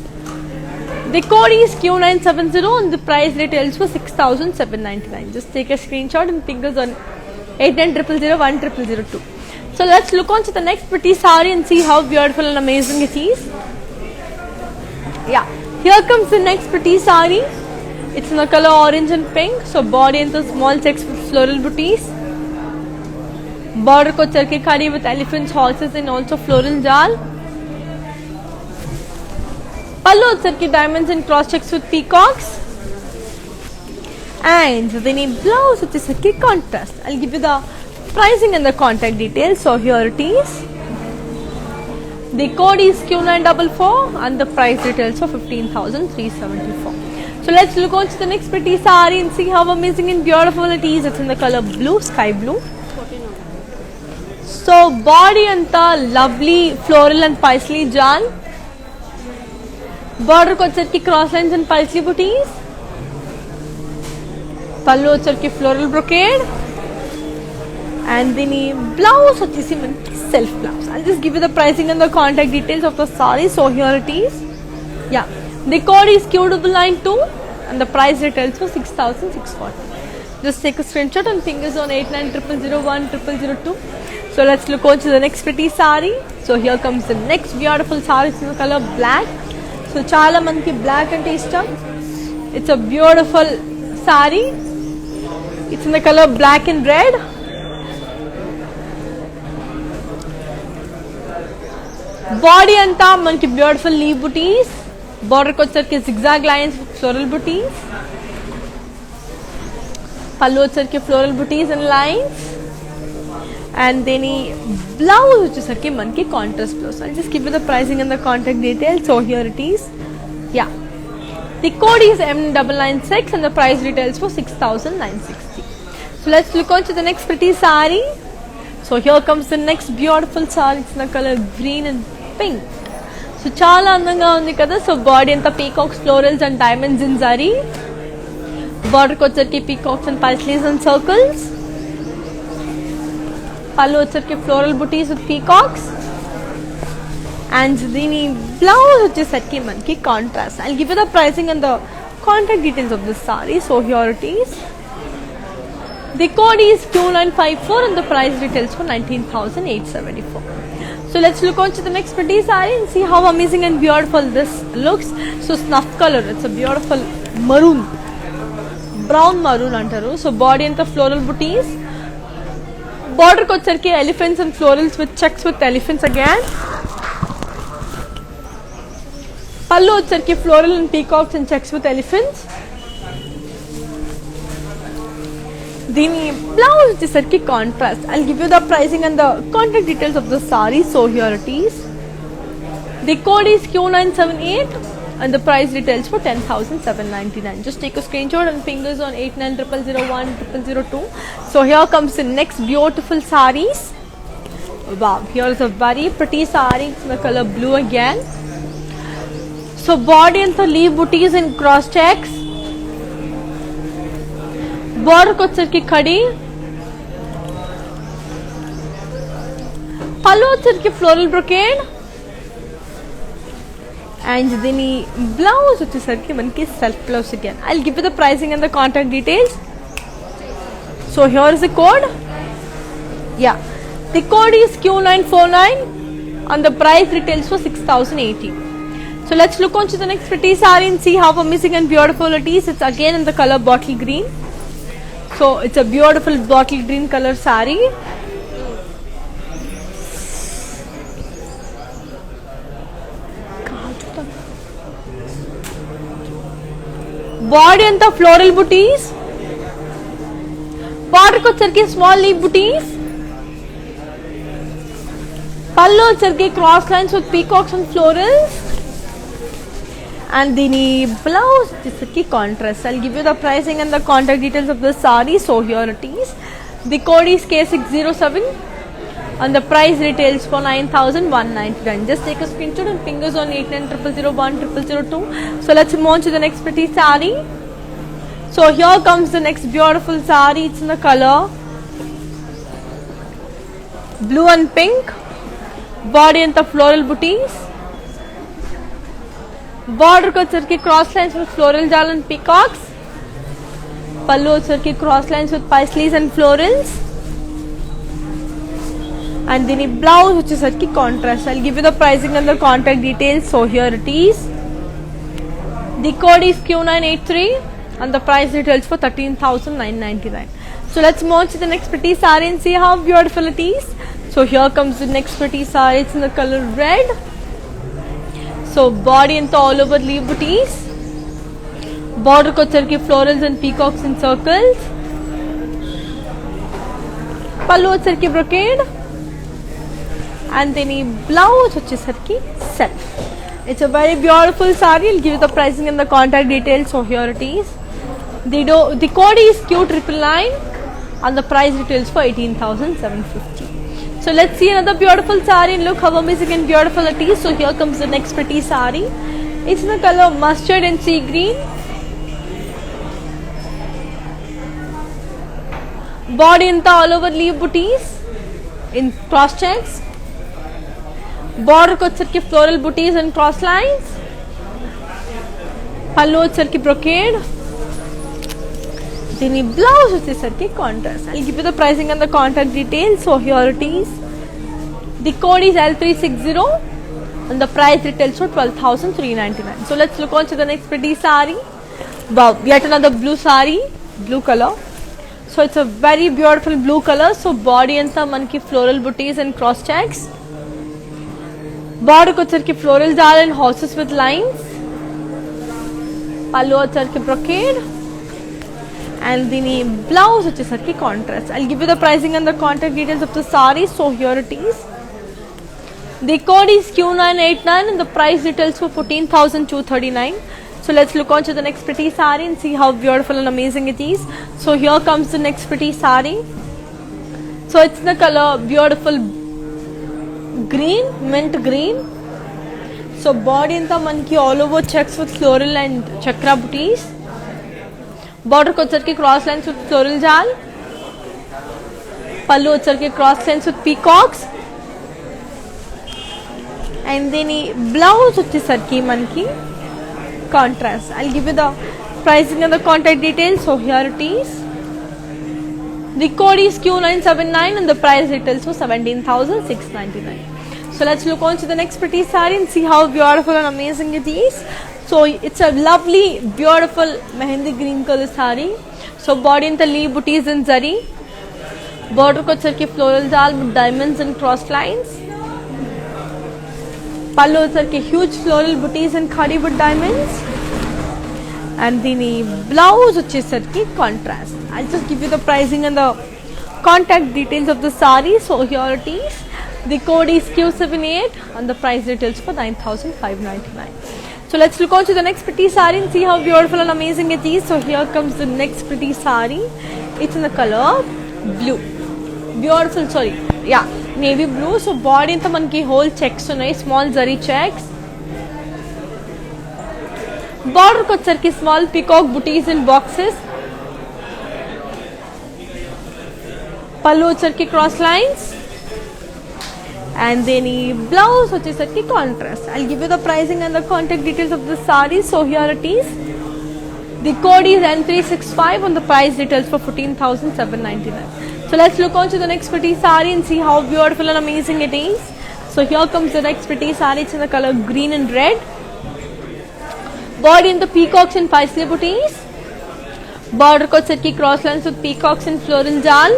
[SPEAKER 1] The code is Q970 and the price retails for 6,799. Just take a screenshot and fingers on 8900010002. So let's look on to the next pretty saree and see how beautiful and amazing it is. Yeah, here comes the next pretty saree. It's in the color orange and pink. So body and the small checks with floral booties. Border ko charke khadi with elephants, horses and also floral jal. Pallu charke diamonds and cross checks with peacocks. And then the blouse which is a contrast. I'll give you the pricing and the contact details. So here it is. The code is Q944 and the price retails for 15,374. So let's look on to the next pretty saree and see how amazing and beautiful it is. It's in the color blue, sky blue. So body and the lovely floral and paisley jal. Border ko charki cross lines and paisley booties. Pallu charki floral brocade. And the blouse వచ్చేసి మనకి self blouse. I'll just give you the pricing and the contact details of the saree. So here it is. Yeah, the code is Q992 and the price retails for 6,640. Just take a screenshot and fingers on 8900010002. So let's look on to the next pretty saree. So here comes the next beautiful saree. It's in the color black. So chala manki black ante ishtam. It's a beautiful saree. It's in the color black and red. Body anta manki beautiful leaf booties. Border ko charke zigzag lines with floral booties. Pallu charke floral booties and lines. And then blouse which is sarki manki contrast blouse. I'll just give you the pricing and the contact details. So here it is. Yeah, the code is M996 and the price retails for 6,960. So let's look on to the next pretty saree. So here comes the next beautiful saree. It's in the color green and pink. So chala andanga undi kada. So body anta peacocks, florals and diamonds in zari. Border ko charki peacocks and paisleys and circles. Pallu charki floral booties with peacocks. And the blouse వచ్చేసరికి మనకి contrast. I'll give you the pricing and the contact details of this saree. So here it is. The code is Q954 and the price retails for 19,874. So let's look on to the next pretty saree and see how amazing and beautiful this looks. So snuff color. It's a beautiful maroon, brown maroon antaru. So body and the floral booties. Border ko charke elephants and florals with checks with elephants again. Pallu charke floral and peacocks and checks with elephants. The blouse వచ్చేసరికి contrast. I'll give you the pricing and the contact details of the saree. So here it is. The code is Q978 and the price retails for 10,799. Just take a screenshot and fingers on 8900010002. So here comes the next beautiful sarees. Wow, here is a very pretty saree. It's in the color blue again. So body and the leaf booties and cross checks. Border ko charki khadi. Pallu charki floral brocade. And then blouse వచ్చేసరికి మనకి self blouse again. I'll give you the pricing and the contact details. So here is the code. Yeah, the code is Q949 and the price retails for 6,080. So let's look on to the next pretty saree and see how amazing and beautiful it is. It's again in the color bottle green. So it's a beautiful bottle green color saree. Body and the floral booties. Border ko charke small leaf booties. Pallu charke cross lines with peacocks and florals. And the blouse is a contrast. I'll give you the pricing and the contact details of the saree. So here it is. The code is K607 and the price retails for 9,199. Just take a screenshot and fingers on 8900010002. So let's move on to the next pretty saree. So here comes the next beautiful saree. It's in the color blue and pink. Body and the floral booties. Border ko వచ్చరికి cross lines with floral jal and peacocks. Pallu వచ్చరికి cross lines with paisleys and florals. And then blouse వచ్చేసరికి contrast. I'll give you the pricing and the contact details. So here it is. The code is Q983 and the price details for 13,999. So let's move on to the next pretty saree and see how beautiful it is. So here comes the next pretty saree. It's in the color red. So body and all over leaf booties. Border ko వచ్చరికి florals and peacocks in circles. Pallu వచ్చరికి brocade. And then blouse వచ్చేసరికి self. It's a very beautiful saree. I'll give you the pricing and the contact details. So here it is. The code is Q999 and the price details for 18,750. So let's see another beautiful saree and look how amazing and beautiful it is. So here comes the next pretty saree. It's in the color mustard and sea green. Body and all over leaf booties in cross checks. Border ko వచ్చరికి floral booties and cross lines. Pallu వచ్చరికి brocade. Then blouse వచ్చేసరికి contrast. I'll give you the pricing and the contact details. So here it is. The code is L360 and the price details for 12,399. So let's look on to the next pretty saree. Wow, yet another blue saree, blue color. So it's a very beautiful blue color. So body anta manki floral booties and cross checks. Border ko వచ్చరికి floral jal and horses with lines. Pallu వచ్చరికి brocade. And the blouse వచ్చేసరికి contrast. I'll give you the pricing and the contact details of the saree. So here it is. The code is Q989 and the price details for 14,239. So let's look on to the next pretty saree and see how beautiful and amazing it is. So here comes the next pretty saree. So it's the color beautiful green, mint green. So body anta manki all over checks with floral and chakra booties. Border ko వచ్చరికి cross lines with floral jal. Pallu వచ్చరికి cross lines with peacocks. And then blouse వచ్చేసరికి మనకి contrast. I'll give you the pricing and the contact details. So here it is. The code is Q979 and the price details for 17,699. So let's look on to the next pretty saree and see how beautiful and amazing it is. So it's a lovely, beautiful mehendi green color saree. So body in the leaf booties and zari. Border ko వచ్చరికి floral jal with diamonds and cross lines. Pallu వచ్చరికి huge floral booties and khadi with diamonds. And the blouse వచ్చేసరికి contrast. I'll just give you the pricing and the contact details of the saree. So here it is. The code is Q78 and the price details for 9,599. So let's look on to the next pretty saree and see how beautiful and amazing it is. So here comes the next pretty saree. It's in the color blue. Beautiful, sorry. Yeah, navy blue. So body anta manki whole checks unnai, small zari checks. Border ko వచ్చరికి small peacock booties in boxes. Pallu వచ్చరికి cross lines. And then blouse వచ్చేసరికి contrast. I'll give you the pricing and the contact details of the saree. So here it is. The code is N365 and the price details for 14,799. So let's look on to the next pretty saree and see how beautiful and amazing it is. So here comes the next pretty saree. It's in the color green and red. Body in the peacocks and paisley booties. Border ko వచ్చరికి cross lines with peacocks and floral jal.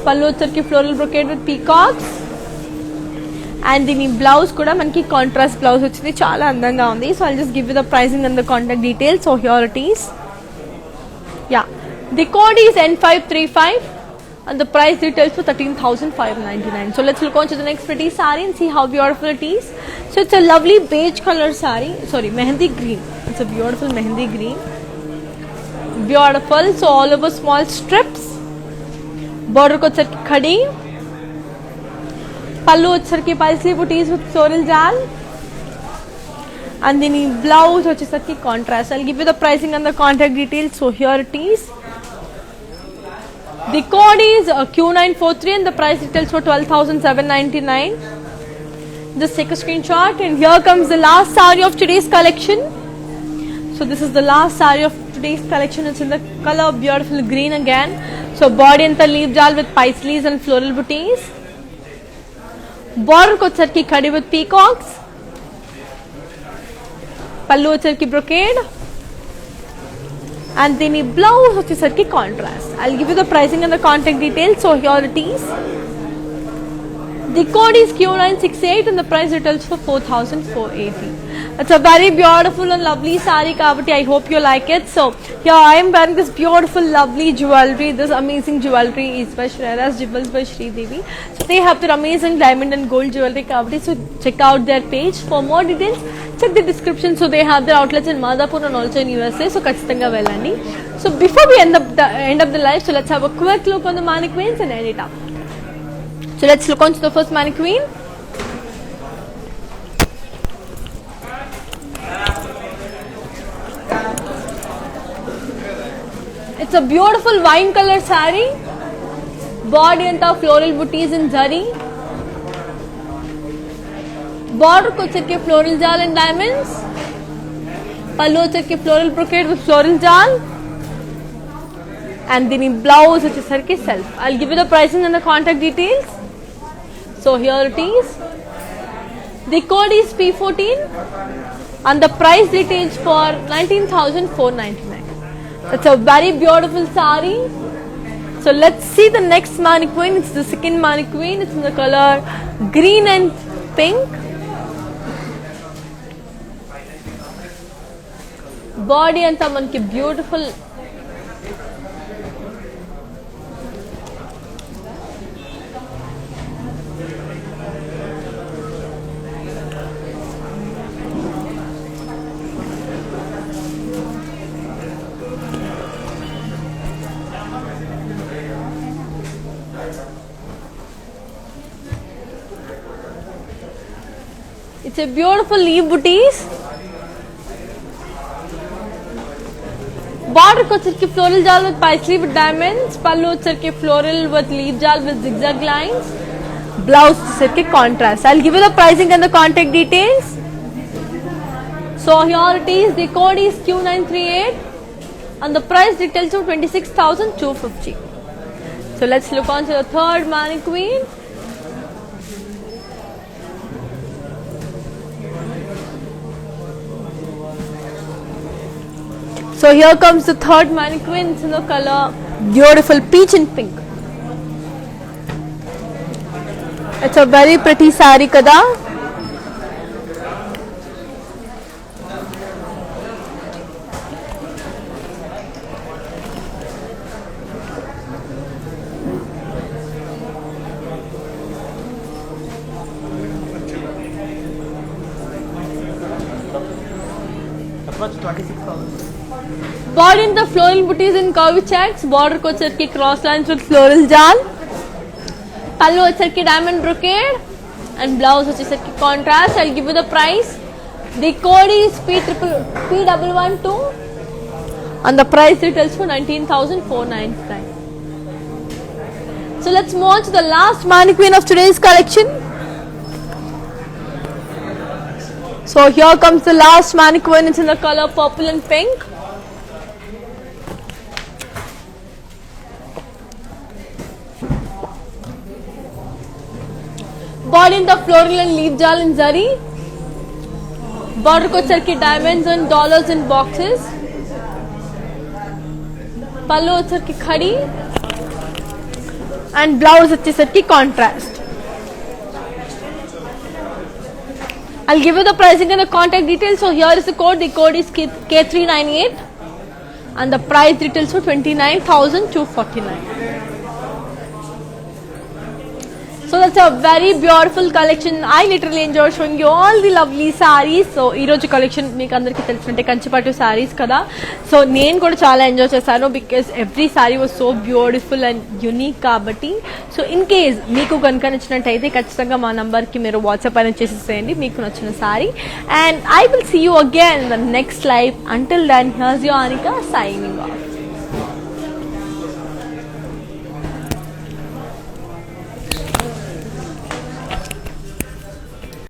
[SPEAKER 1] Pallu వచ్చరికి floral brocade with peacocks. And దీని blouse కూడా మనకి contrast blouse వచ్చింది, చాలా అందంగా ఉంది. So I'll just give you the pricing and the contact details. So here it is. Yeah, the code is N535 and the price details for 13,599. So let's look on to the next pretty saree and see how beautiful it is. So it's a lovely beige color saree, sorry, mehendi green. It's a beautiful mehendi green, beautiful. So all over small strips. Border ko వచ్చరికి khadi. Pallu వచ్చరికి paisley booties with floral jal. And then blouse వచ్చేసరికి contrast. I'll give you the pricing and the contact details. So here it is. The code is Q943 and the price retails for 12,799. Just take a screenshot, and here comes the last saree of today's collection. So this is the last saree of today's collection. It's in the color beautiful green again. So body and the leaf jal with paisleys and floral booties. Border ko charki khadi with peacocks. Pallu charki brocade. And then the blouse వచ్చేసరికి contrast. I'll give you the pricing and the contact details. So here it is. The code is Q968 and the price retails for 4,480. It's a very beautiful and lovely saree kabatti. I hope you like it. So here I am wearing this beautiful lovely jewelry. This amazing jewelry is by Shreya's Jewels by Sri Devi. So they have their amazing diamond and gold jewelry kabatti. So check out their page for more details. Check the description. So they have their outlets in Madhapur and also in USA. So ఖచ్చితంగా వెళ్ళండి. So before we end up the live, so let's have a quick look on the mannequins and end it up. So let's look on to the first mannequin. It's a beautiful wine color saree. Body and the floral booties in zari. Border ko chirke floral jal and diamonds. Pallu chirke floral brocade with floral jal. And then in blouse which is self. I'll give you the pricing and the contact details. So here it is. The code is P14 and the price retails for 19,499. It's a very beautiful saree. So let's see the next mannequin. It's the second mannequin. It's in the color green and pink. Body anta manki beautiful. It's a beautiful leaf booties. Border ko chirki floral jal with paisley with diamonds. Pallu chirki floral with leaf jal with zigzag lines. Blouse chirki contrast. I'll give you the pricing and the contact details. So here it is. The code is Q938 and the price retails to 26,250. So let's look on to the third mannequin. So here comes the third mannequin. It's in the color beautiful peach and pink. It's a very pretty saree kada.
[SPEAKER 2] Approach 26,000.
[SPEAKER 1] Body in the floral booties in curvy checks. Border ko charki cross lines with floral jal. Pallu charki diamond brocade and blouse charki contrast. I'll give you the price. The code is P112 and the price retails for 19,499. So let's move on to the last mannequin of today's collection. So here comes the last mannequin. It's in the color purple and pink. Body in the floral and leaf jal in zari. Border ko charki diamonds and dollars in boxes. Pallu charki khadi and blouse charki contrast. I'll give you the pricing and the contact details. So here is the code. The code is K398 and the price retails for 29,249. So that's a very beautiful collection. I literally enjoy showing you all the lovely sarees. So ee roju collection meeku andariki telusinte Kanchipattu sarees kada. So nenu kuda chaala enjoy chesanu because every saree was so beautiful and unique kabatti. So in case meeku ganaka nachinataithe kachithanga ma number ki meeru WhatsApp ayina cheseseyandi meeku nachina saree, and I will see you again in the next live. Until then, here's your Anika signing off.